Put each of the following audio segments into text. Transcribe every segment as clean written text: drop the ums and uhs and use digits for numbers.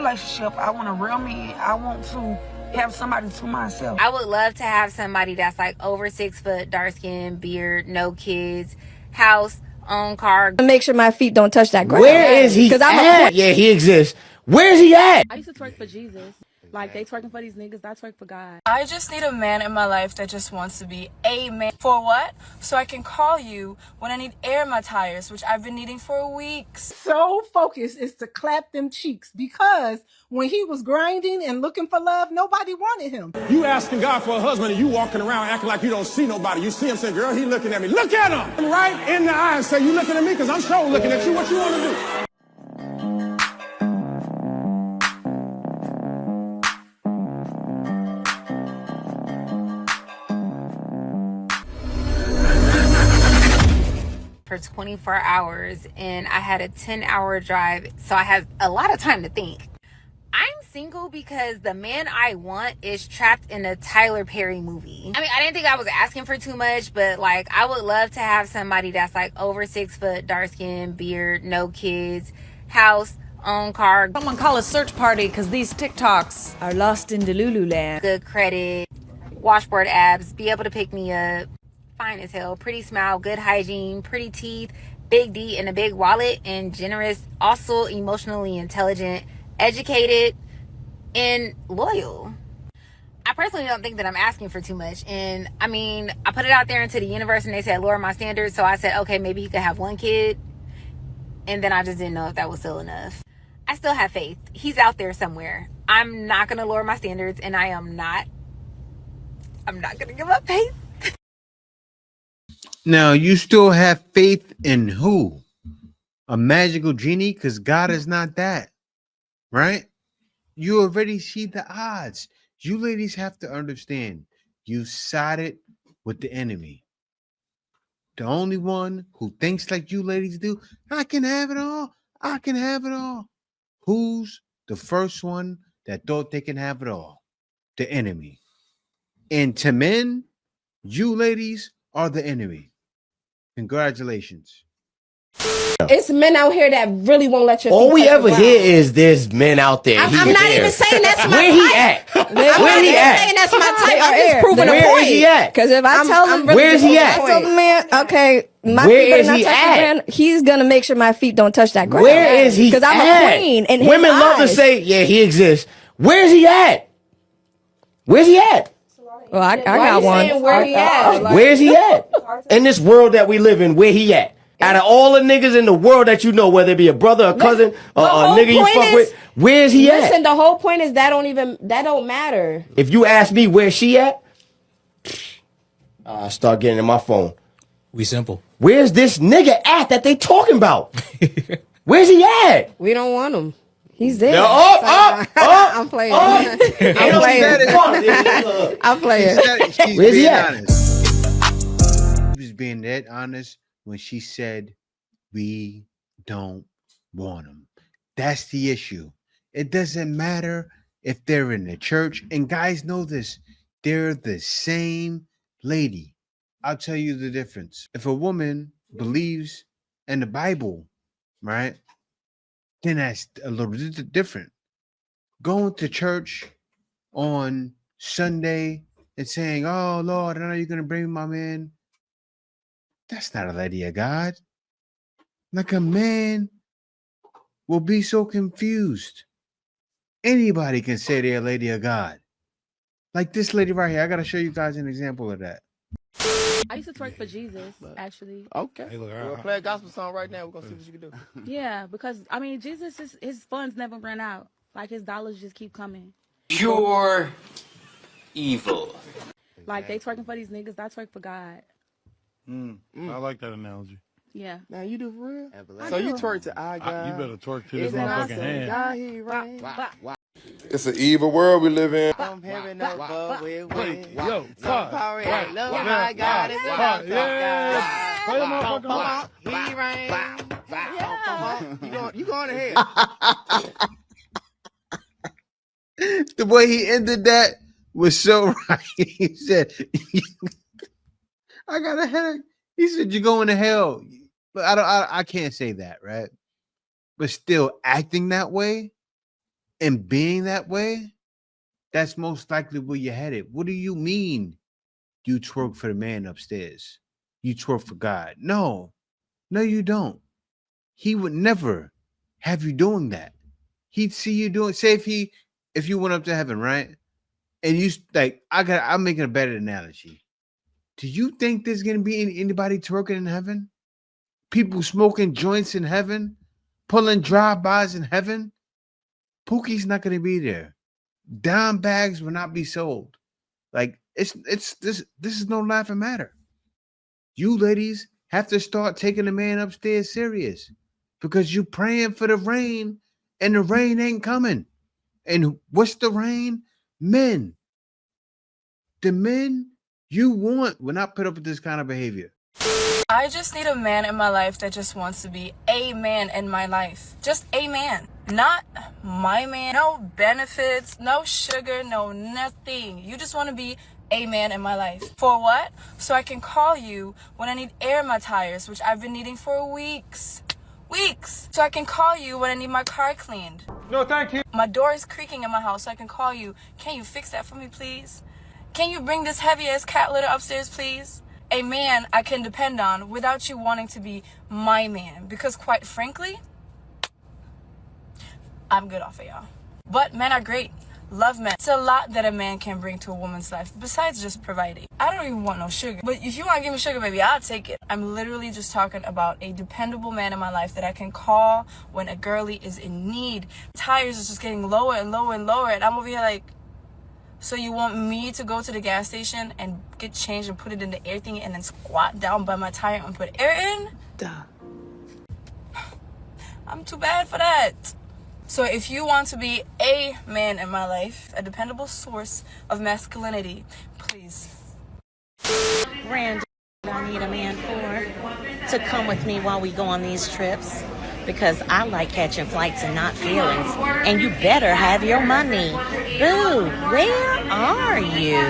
relationship. I want a real man. I want to have somebody to myself. I would love to have somebody that's like over 6 foot, dark skin, beard, no kids, house, own car. Make sure my feet don't touch that ground. Where is he at? Yeah, he exists. Where's he at? I used to twerk for Jesus. Like, they twerking for these niggas, I twerk for God. I just need a man in my life that just wants to be a man. For what? So I can call you when I need air in my tires, which I've been needing for weeks. So focused is to clap them cheeks, because when he was grinding and looking for love, nobody wanted him. You asking God for a husband and you walking around acting like you don't see nobody. You see him say, girl, he looking at me. Look at him right in the eye and say, you looking at me? Because I'm sure looking at you. What you want to do? For 24 hours and I had a 10-hour drive, so I had a lot of time to think. I'm single because the man I want is trapped in a Tyler Perry movie. I mean, I didn't think I was asking for too much, but like, I would love to have somebody that's like over 6 foot, dark skin, beard, no kids, house, own car. Someone call a search party because these TikToks are lost in Delulu land. Good credit, washboard abs, be able to pick me up. Fine as hell, pretty smile, good hygiene, pretty teeth, big D and a big wallet, and generous, also emotionally intelligent, educated, and loyal. I personally don't think that I'm asking for too much. And I mean, I put it out there into the universe and they said lower my standards. So I said, okay, maybe he could have 1 kid. And then I just didn't know if that was still enough. I still have faith. He's out there somewhere. I'm not going to lower my standards, and I'm not going to give up faith. Now, you still have faith in who? A magical genie? Because God is not that, right? You already see the odds. You ladies have to understand, you sided with the enemy. The only one who thinks like you ladies do, I can have it all. I can have it all. Who's the first one that thought they can have it all? The enemy. And to men, you ladies are the enemy. Congratulations. It's men out here that really won't let you. All we ever hear is there's men out there. I'm not even saying that's my Where he at? Where he at? Saying that's my type. I'm just proving a point. Where is he at? Because if I tell him, where is he at? I tell the man, okay, my where feet is better he not touch at? the ground. He's gonna make sure my feet don't touch that ground. Where is he? Because I'm a queen. And women love to say, yeah, he exists. Where's he at? Where's he at? Well, I got one. Where he at? Where's he at? In this world that we live in, where he at? Out of all the niggas in the world that you know, whether it be a brother, a cousin, or a nigga you fuck with, where's he at? Listen, the whole point is that don't matter. If you ask me where she at, I start getting in my phone. We simple. Where's this nigga at that they talking about? Where's he at? We don't want him. He's there. I'm playing. I'm playing. I'm playing. Where's he at? Honest. She was being that honest when she said, we don't want him. That's the issue. It doesn't matter if they're in the church. And guys know this. They're the same lady. I'll tell you the difference. If a woman believes in the Bible, right, then that's a little bit different. Going to church on Sunday and saying, oh, Lord, I know you're going to bring my man. That's not a lady of God. Like, a man will be so confused. Anybody can say they're a lady of God. Like this lady right here. I got to show you guys an example of that. I used to twerk for Jesus, actually. Okay. Hey, look, We'll play a gospel song right now. We're going to see what you can do. Yeah, because, I mean, Jesus, his funds never run out. Like, his dollars just keep coming. Pure evil. Like, they twerking for these niggas, I twerk for God. I like that analogy. Yeah. Now, you do for real? So you twerk to our God. You better twerk to this motherfucking hand. It's an evil world we live in. I'm hearing above where we Yo, power and love my God is yeah. Play the motherfucker. He reigns. You going ahead. The way he ended that was so right. He said, I got a headache. He said, you're going to hell. But I can't say that, right? But still acting that way, And being that way, that's most likely where you're headed. What do you mean you twerk for the man upstairs? You twerk for God? No, you don't. He would never have you doing that. He'd see you doing. Say if you went up to heaven, right? And you like, I'm making a better analogy. Do you think there's gonna be anybody twerking in heaven? People smoking joints in heaven, pulling drive-bys in heaven? Pookie's not gonna be there. Dime bags will not be sold. Like it's this is no laughing matter. You ladies have to start taking the man upstairs serious because you praying for the rain and the rain ain't coming. And what's the rain? Men. The men you want will not put up with this kind of behavior. I just need a man in my life that just wants to be a man in my life. Just a man. Not my man. No benefits, no sugar, no nothing. You just want to be a man in my life. For what? So I can call you when I need air in my tires, which I've been needing for weeks. So I can call you when I need my car cleaned. No, thank you. My door is creaking in my house, so I can call you. Can you fix that for me, please? Can you bring this heavy-ass cat litter upstairs, please? A man I can depend on without you wanting to be my man. Because quite frankly, I'm good off of y'all. But men are great. Love men. It's a lot that a man can bring to a woman's life besides just providing. I don't even want no sugar. But if you want to give me sugar, baby, I'll take it. I'm literally just talking about a dependable man in my life that I can call when a girly is in need. Tires is just getting lower and lower and lower. And I'm over here like, so you want me to go to the gas station and get changed and put it in the air thing and then squat down by my tire and put air in? Duh. I'm too bad for that. So if you want to be a man in my life, a dependable source of masculinity, please. Rand, I need a man to come with me while we go on these trips. Because I like catching flights and not feelings. And you better have your money. Boo, where are you?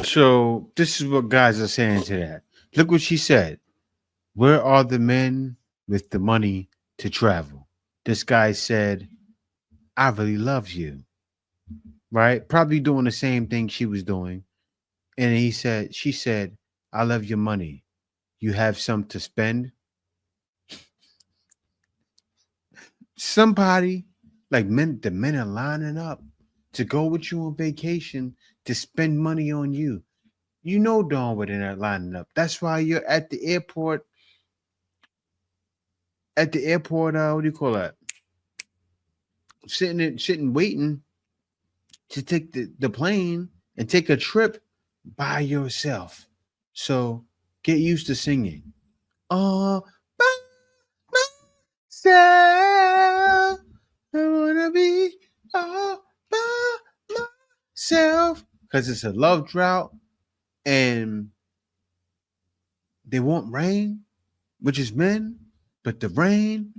So this is what guys are saying to that. Look what she said. Where are the men with the money to travel? This guy said, I really love you. Right? Probably doing the same thing she was doing. And she said, I love your money. You have some to spend? Somebody, like the men are lining up to go with you on vacation to spend money on you. You know darn well they're not lining up. That's why you're at the airport. What do you call that? Sitting waiting to take the plane and take a trip by yourself. So get used to singing. All by myself. I wanna be all by myself. Because it's a love drought and they want rain, which is men, but the rain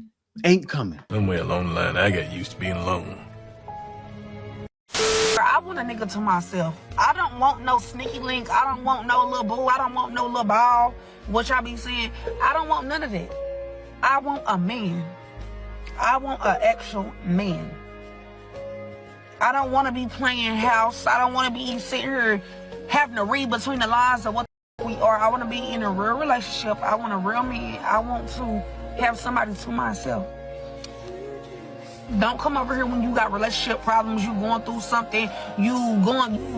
ain't coming. Somewhere along the line, I got used to being alone. I want a nigga to myself. I don't want no sneaky link. I don't want no little boo. I don't want no little ball. What y'all be saying? I don't want none of that. I want a man. I want an actual man. I don't want to be playing house. I don't want to be sitting here having to read between the lines of what we are. I want to be in a real relationship. I want a real man. I want to have somebody to myself. Don't come over here when you got relationship problems, you going through something, you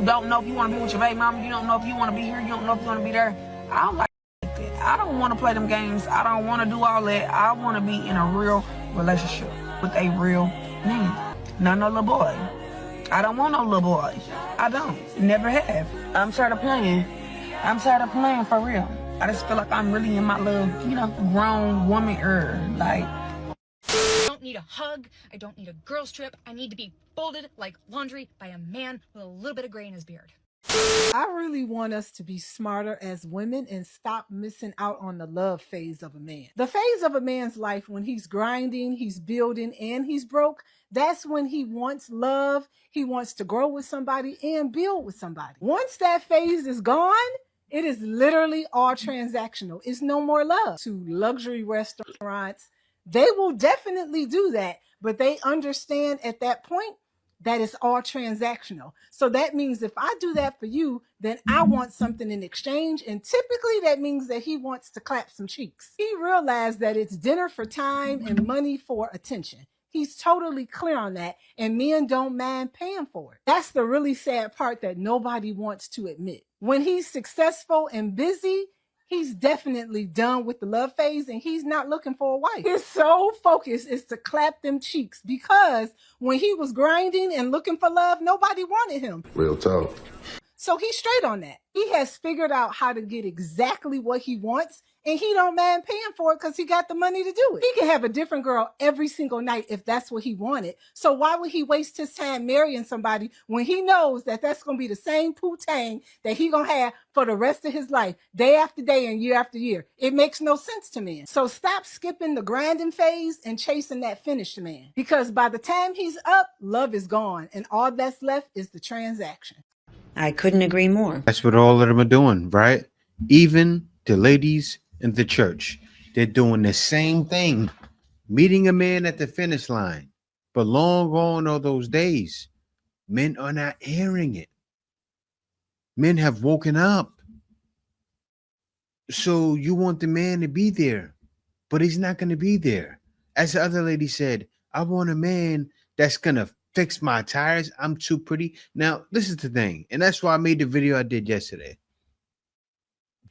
don't know if you want to be with your baby mama, you don't know if you want to be here, you don't know if you want to be there. I don't like that. I don't want to play them games. I don't want to do all that. I want to be in a real relationship with a real man. Not no little boy. I don't want no little boy. I don't. Never have. I'm tired of playing. I'm tired of playing for real. I just feel like I'm really in my little, grown woman like. I don't need a hug. I don't need a girls trip. I need to be folded like laundry by a man with a little bit of gray in his beard. I really want us to be smarter as women and stop missing out on the love phase of a man. The phase of a man's life when he's grinding, he's building, and he's broke, that's when he wants love, he wants to grow with somebody and build with somebody. Once that phase is gone, it is literally all transactional. It's no more love. To luxury restaurants, They will definitely do that, but they understand at that point that it's all transactional. So that means if I do that for you, then I want something in exchange. And typically that means that he wants to clap some cheeks. He realized that it's dinner for time and money for attention. He's totally clear on that, and men don't mind paying for it. That's the really sad part that nobody wants to admit. When he's successful and busy, he's definitely done with the love phase, and he's not looking for a wife. His sole focus is to clap them cheeks, because when he was grinding and looking for love, nobody wanted him. Real talk. So he's straight on that. He has figured out how to get exactly what he wants, and he don't mind paying for it because he got the money to do it. He can have a different girl every single night if that's what he wanted. So why would he waste his time marrying somebody when he knows that that's going to be the same poo-tang that he going to have for the rest of his life, day after day and year after year? It makes no sense to me. So stop skipping the grinding phase and chasing that finished man, because by the time he's up, love is gone, and all that's left is the transaction. I couldn't agree more. That's what all of them are doing, right? Even the ladies in the church, they're doing the same thing, meeting a man at the finish line. But long gone are those days. Men are not hearing it. Men have woken up. So you want the man to be there, but he's not going to be there. As the other lady said, I want a man that's going to fix my tires. I'm too pretty. Now, this is the thing, and that's why I made the video I did yesterday.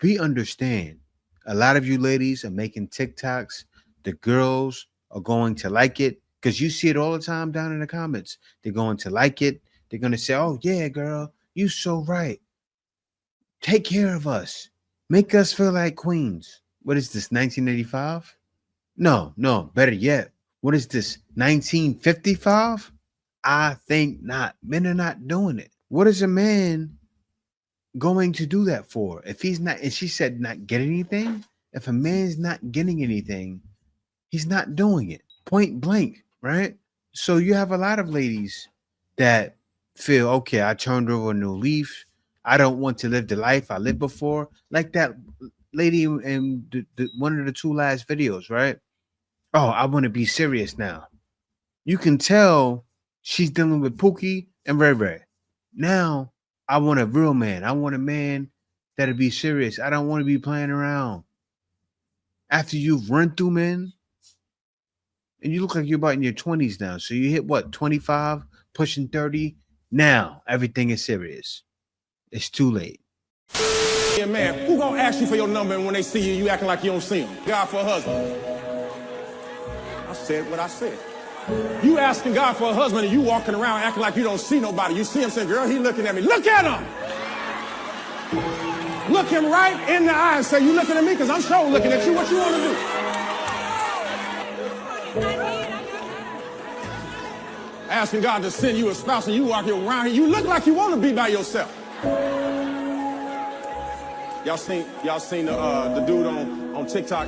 We understand a lot of you ladies are making TikToks. The girls are going to like it because you see it all the time down in the comments. They're going to like it. They're going to say, oh, yeah, girl, you so right. Take care of us. Make us feel like queens. What is this, 1985? No, better yet. What is this, 1955? I think not. Men are not doing it. What is a man going to do that for? If he's not, and she said not get anything. If a man's not getting anything, he's not doing it. Point blank, right? So you have a lot of ladies that feel, okay, I turned over a new leaf. I don't want to live the life I lived before. Like that lady in one of the two last videos, right? Oh, I want to be serious now. You can tell she's dealing with Pookie and Ray Ray. Now, I want a real man. I want a man that'll be serious. I don't want to be playing around. After you've run through men, and you look like you're about in your 20s now. So you hit what, 25, pushing 30? Now, everything is serious. It's too late. Yeah, man, who gonna ask you for your number and when they see you, you acting like you don't see them? God for a husband. I said what I said. You asking God for a husband and you walking around acting like you don't see nobody. You see him saying, girl, he looking at me. Look at him. Look him right in the eye and say, you looking at me? Because I'm sure looking at you. What you want to do? Asking God to send you a spouse and you walking around here. You look like you want to be by yourself. Y'all seen the dude on TikTok,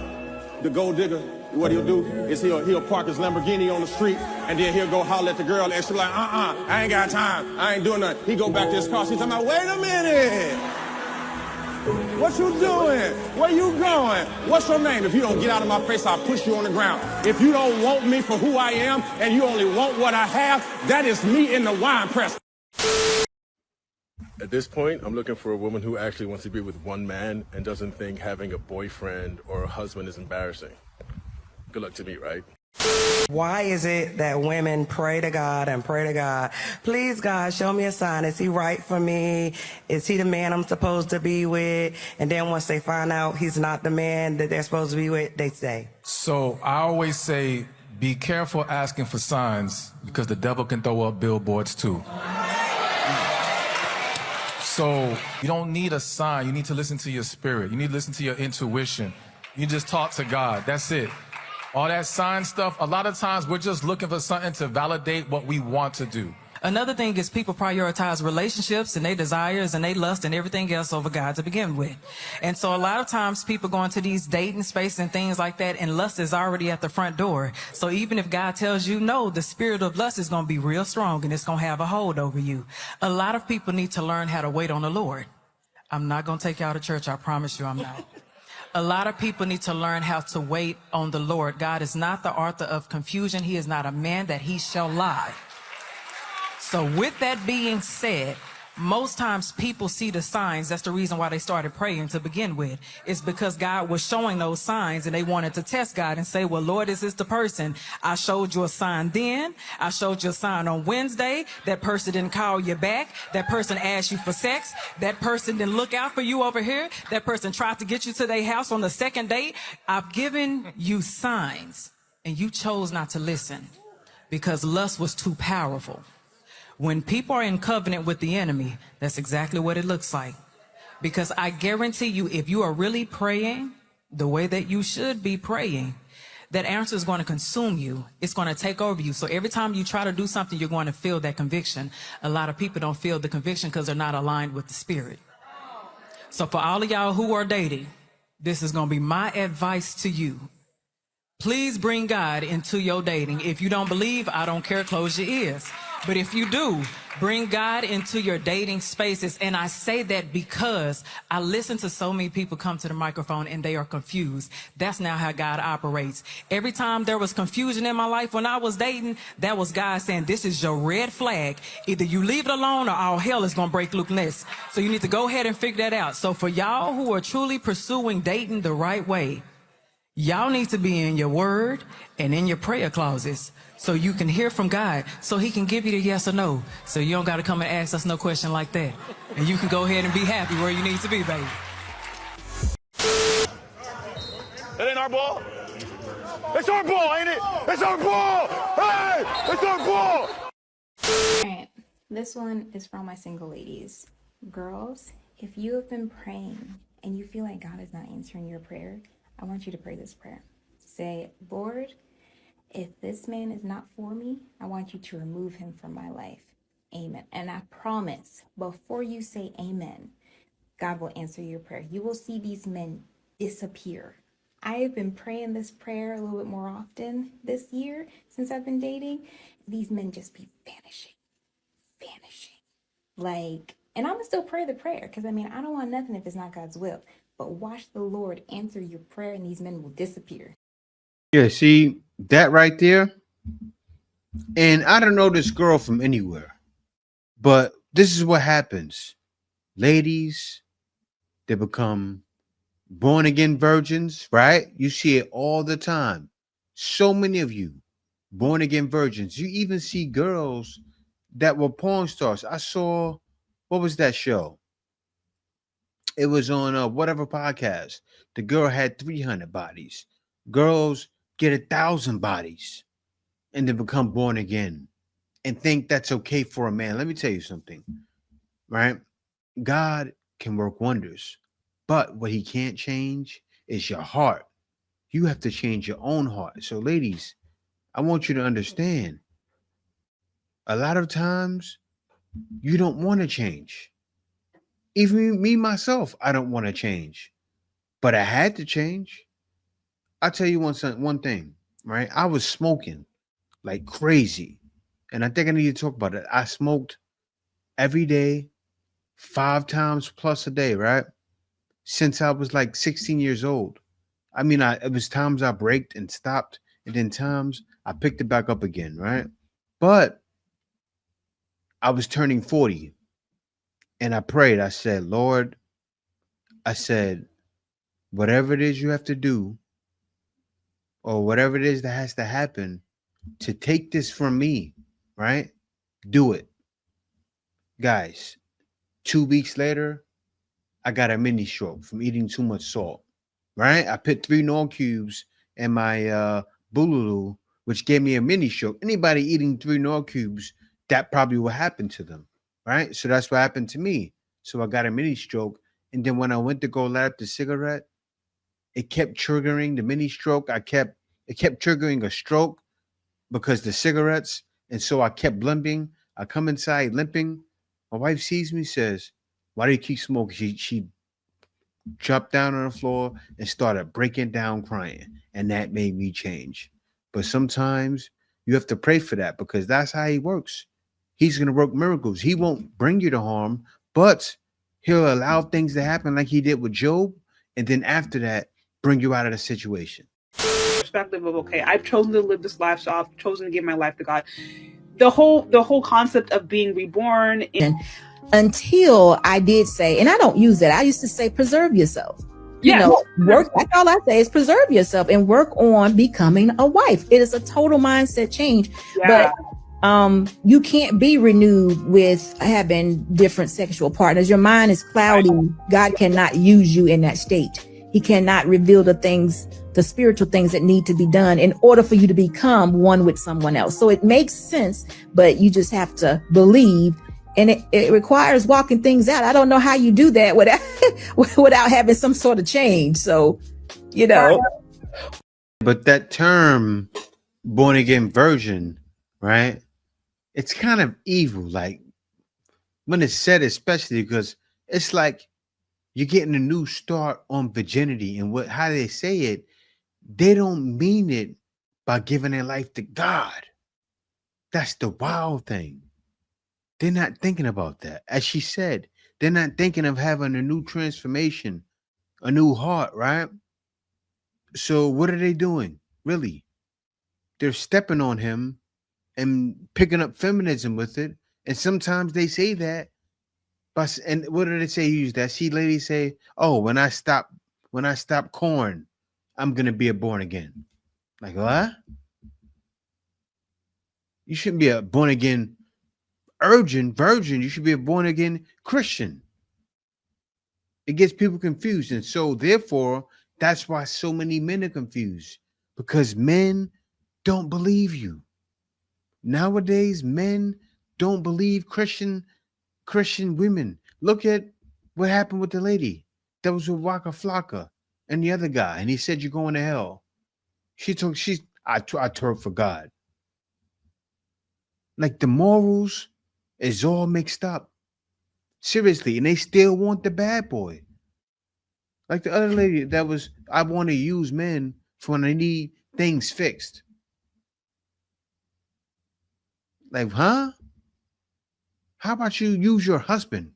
the gold digger? What he'll do is he'll park his Lamborghini on the street and then he'll go holler at the girl and she'll like, I ain't got time. I ain't doing nothing. He go back to his car. She's talking about, wait a minute. What you doing? Where you going? What's your name? If you don't get out of my face, I'll push you on the ground. If you don't want me for who I am and you only want what I have, that is me in the wine press. At this point, I'm looking for a woman who actually wants to be with one man and doesn't think having a boyfriend or a husband is embarrassing. Good luck to me, right? Why is it that women pray to God and pray to God, please God, show me a sign. Is he right for me? Is he the man I'm supposed to be with? And then once they find out he's not the man that they're supposed to be with, they stay. So I always say, be careful asking for signs because the devil can throw up billboards too. So you don't need a sign. You need to listen to your spirit. You need to listen to your intuition. You just talk to God. That's it. All that sign stuff, a lot of times we're just looking for something to validate what we want to do. Another thing is people prioritize relationships and their desires and they lust and everything else over God to begin with. And so a lot of times people go into these dating spaces and things like that and lust is already at the front door. So even if God tells you no, the spirit of lust is going to be real strong and it's going to have a hold over you. A lot of people need to learn how to wait on the Lord. I'm not going to take you out of church. I promise you I'm not. A lot of people need to learn how to wait on the Lord. God is not the author of confusion. He is not a man that he shall lie. So with that being said, most times people see the signs. That's the reason why they started praying to begin with. It's because God was showing those signs and they wanted to test God and say, well, Lord, is this the person? I showed you a sign then. I showed you a sign on Wednesday. That person didn't call you back. That person asked you for sex. That person didn't look out for you over here. That person tried to get you to their house on the second date. I've given you signs and you chose not to listen because lust was too powerful. When people are in covenant with the enemy, that's exactly what it looks like. Because I guarantee you, if you are really praying the way that you should be praying, that answer is going to consume you. It's going to take over you. So every time you try to do something, you're going to feel that conviction. A lot of people don't feel the conviction because they're not aligned with the spirit. So for all of y'all who are dating, this is going to be my advice to you. Please bring God into your dating. If you don't believe, I don't care, close your ears. But if you do, bring God into your dating spaces. And I say that because I listen to so many people come to the microphone and they are confused. That's now how God operates. Every time there was confusion in my life when I was dating, that was God saying, this is your red flag. Either you leave it alone or all hell is going to break loose. So you need to go ahead and figure that out. So for y'all who are truly pursuing dating the right way, y'all need to be in your word and in your prayer closets so you can hear from God, so he can give you the yes or no. So you don't got to come and ask us no question like that. And you can go ahead and be happy where you need to be, baby. That ain't our ball. It's our ball, ain't it? It's our ball. Hey, it's our ball. All right, this one is for all my single ladies. Girls, if you have been praying and you feel like God is not answering your prayer, I want you to pray this prayer. Say, Lord, if this man is not for me, I want you to remove him from my life. Amen. And I promise, before you say amen, God will answer your prayer. You will see these men disappear. I have been praying this prayer a little bit more often this year since I've been dating. These men just be vanishing. Like, and I'm going to still pray the prayer because, I mean, I don't want nothing if it's not God's will. But watch the Lord answer your prayer and these men will disappear. Yeah, see that right there? And I don't know this girl from anywhere, but this is what happens. Ladies, they become born again virgins, right? You see it all the time. So many of you, born again virgins. You even see girls that were porn stars. I saw, what was that show? It was on whatever podcast. The girl had 300 bodies. Girls get 1,000 bodies and then become born again and think that's okay for a man. Let me tell you something, right? God can work wonders, but what he can't change is your heart. You have to change your own heart. So, ladies, I want you to understand a lot of times you don't want to change. Even me, myself, I don't want to change, but I had to change. I'll tell you one thing, right? I was smoking like crazy. And I think I need to talk about it. I smoked every day, 5 times plus a day, right? Since I was like 16 years old. I mean, it was times I braked and stopped, and then times I picked it back up again, right? But I was turning 40, and I prayed. I said, Lord, I said, whatever it is you have to do, or whatever it is that has to happen to take this from me, right? Do it. Guys, 2 weeks later, I got a mini stroke from eating too much salt, right? I put 3 Nor cubes in my bululu, which gave me a mini stroke. Anybody eating 3 Nor cubes, that probably will happen to them, right? So that's what happened to me. So I got a mini stroke. And then when I went to go light up the cigarette, it kept triggering the mini stroke. It kept triggering a stroke because the cigarettes. And so I kept limping. I come inside limping. My wife sees me, says, why do you keep smoking? She dropped down on the floor and started breaking down crying. And that made me change. But sometimes you have to pray for that because that's how he works. He's going to work miracles. He won't bring you to harm, but he'll allow things to happen like he did with Job. And then after that, bring you out of the situation. Perspective of, okay, I've chosen to live this lifestyle, I've chosen to give my life to God. The whole concept of being reborn until I did say, and I don't use that. I used to say, preserve yourself. You know, work. That's all I say is preserve yourself and work on becoming a wife. It is a total mindset change. But you can't be renewed with having different sexual partners. Your mind is cloudy. God cannot use you in that state. He cannot reveal the things, the spiritual things that need to be done in order for you to become one with someone else. So it makes sense, but you just have to believe. And it requires walking things out. I don't know how you do that without having some sort of change. So, you know. But that term, born again virgin, right? It's kind of evil. Like when it's said, especially because it's like you're getting a new start on virginity. And how they say it, they don't mean it by giving their life to God. That's the wild thing. They're not thinking about that. As she said, they're not thinking of having a new transformation, a new heart, right? So what are they doing? Really? They're stepping on him and picking up feminism with it. And sometimes they say that. But and what do they say? Use that. See ladies say, oh, when I stop corn, I'm gonna be a born again. Like what? You shouldn't be a born again virgin. You should be a born again Christian. It gets people confused. And so therefore, that's why so many men are confused, because men don't believe you. Nowadays, men don't believe Christian women. Look at what happened with the lady that was with Waka Flocka and the other guy, and he said, you're going to hell. I twerk for God. Like the morals is all mixed up. Seriously, and they still want the bad boy. Like the other lady that was, I want to use men for when I need things fixed. Like, huh? How about you use your husband?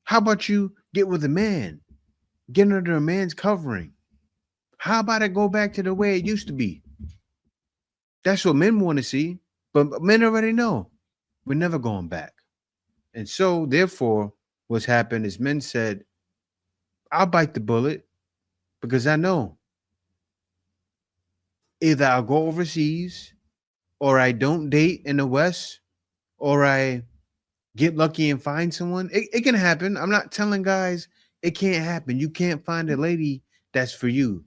How about you get with a man? Get under a man's covering. How about it go back to the way it used to be? That's what men want to see. But men already know we're never going back. And so, therefore, what's happened is men said, I'll bite the bullet because I know either I'll go overseas or I don't date in the West or I get lucky and find someone. It can happen. I'm not telling guys it can't happen. You can't find a lady that's for you.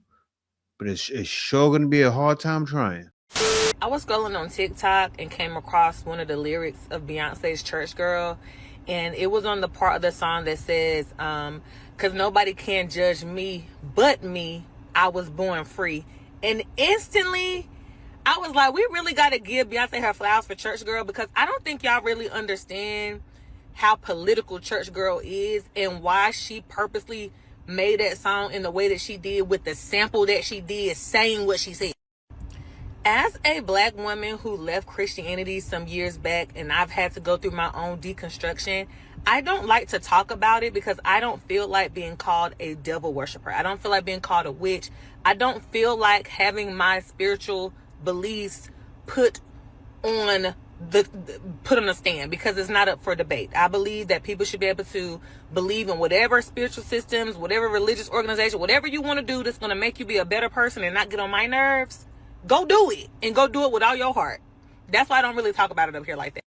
But it's sure going to be a hard time trying. I was scrolling on TikTok and came across one of the lyrics of Beyonce's Church Girl. And it was on the part of the song that says, because nobody can judge me but me. I was born free. And instantly, I was like, we really got to give Beyonce her flowers for Church Girl, because I don't think y'all really understand how political Church Girl is and why she purposely made that song in the way that she did with the sample that she did, saying what she said. As a black woman who left Christianity some years back, and I've had to go through my own deconstruction, I don't like to talk about it because I don't feel like being called a devil worshiper. I don't feel like being called a witch. I don't feel like having my spiritual beliefs put on a stand, because it's not up for debate. I believe that people should be able to believe in whatever spiritual systems, whatever religious organization, whatever you want to do that's going to make you be a better person and not get on my nerves. Go do it, and go do it with all your heart. That's why I don't really talk about it up here like that.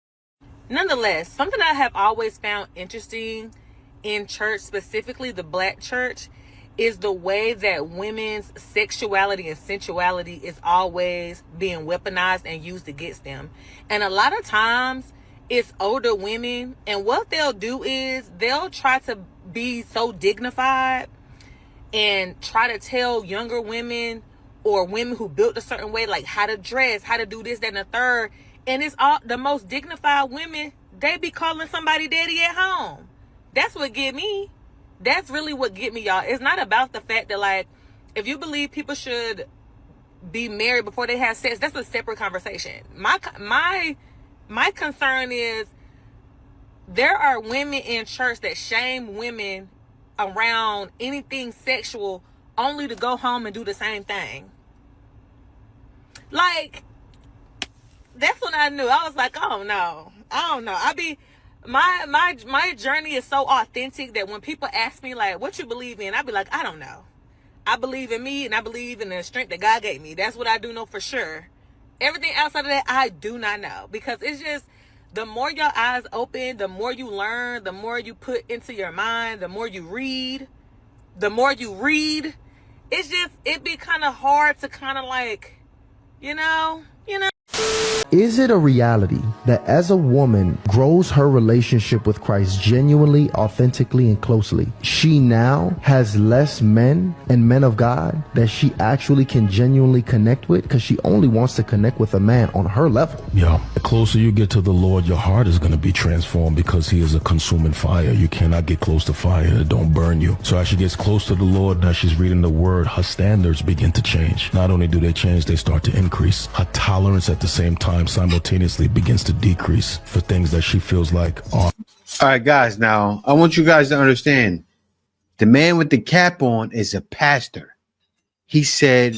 Nonetheless, something I have always found interesting in church, specifically the black church, is the way that women's sexuality and sensuality is always being weaponized and used against them. And a lot of times it's older women, and what they'll do is they'll try to be so dignified and try to tell younger women or women who built a certain way, like how to dress, how to do this, that, and the third. And it's all the most dignified women, they be calling somebody daddy at home. That's what get me. That's really what get me, y'all. It's not about the fact that, like, if you believe people should be married before they have sex, that's a separate conversation. My concern is there are women in church that shame women around anything sexual only to go home and do the same thing. Like, that's when I knew. I was like, oh no, I don't know. My journey is so authentic that when people ask me like, what you believe in, I be like, I don't know. I believe in me, and I believe in the strength that God gave me. That's what I do know for sure. Everything outside of that, I do not know, because it's just, the more your eyes open, the more you learn, the more you put into your mind, the more you read, it's just, it be kind of hard to kind of like, you know. Is it a reality that as a woman grows her relationship with Christ genuinely, authentically, and closely, she now has less men and men of God that she actually can genuinely connect with, because she only wants to connect with a man on her level? Yeah. The closer you get to the Lord, your heart is going to be transformed, because he is a consuming fire. You cannot get close to fire. It don't burn you. So as she gets close to the Lord, as she's reading the word, her standards begin to change. Not only do they change, they start to increase. Her tolerance at the same time simultaneously begins to decrease for things that she feels like are. All right, guys. Now, I want you guys to understand, the man with the cap on is a pastor. He said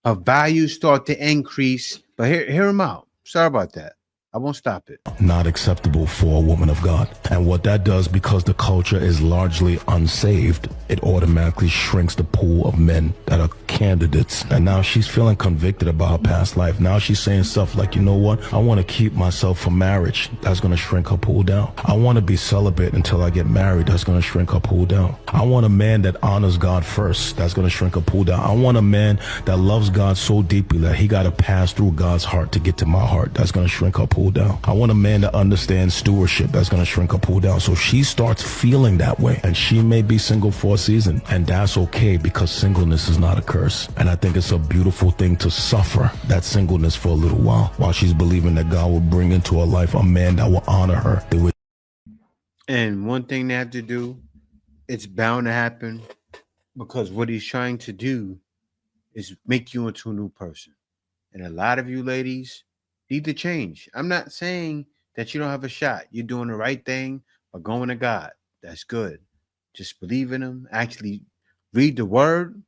her values start to increase, but hear him out. Sorry about that. I won't stop it. Not acceptable for a woman of God. And what that does, because the culture is largely unsaved, it automatically shrinks the pool of men that are candidates. And now she's feeling convicted about her past life. Now she's saying stuff like, you know what? I want to keep myself for marriage. That's going to shrink her pool down. I want to be celibate until I get married. That's going to shrink her pool down. I want a man that honors God first. That's going to shrink her pool down. I want a man that loves God so deeply that he got to pass through God's heart to get to my heart. That's going to shrink her pool down. I want a man that understands stewardship. That's going to shrink her pool down. So she starts feeling that way, and she may be single for a season, and that's okay, because singleness is not a curse. And I think it's a beautiful thing to suffer that singleness for a little while she's believing that God will bring into her life a man that will honor her. And one thing they have to do, it's bound to happen, because what he's trying to do is make you into a new person. And a lot of you ladies need to change. I'm not saying that you don't have a shot. You're doing the right thing by going to God. That's good. Just believe in him. Actually read the word,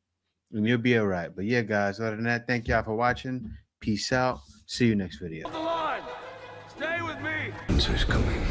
and you'll be all right. But yeah, guys, other than that, thank y'all for watching. Peace out. See you next video. Stay with me. Answer's coming.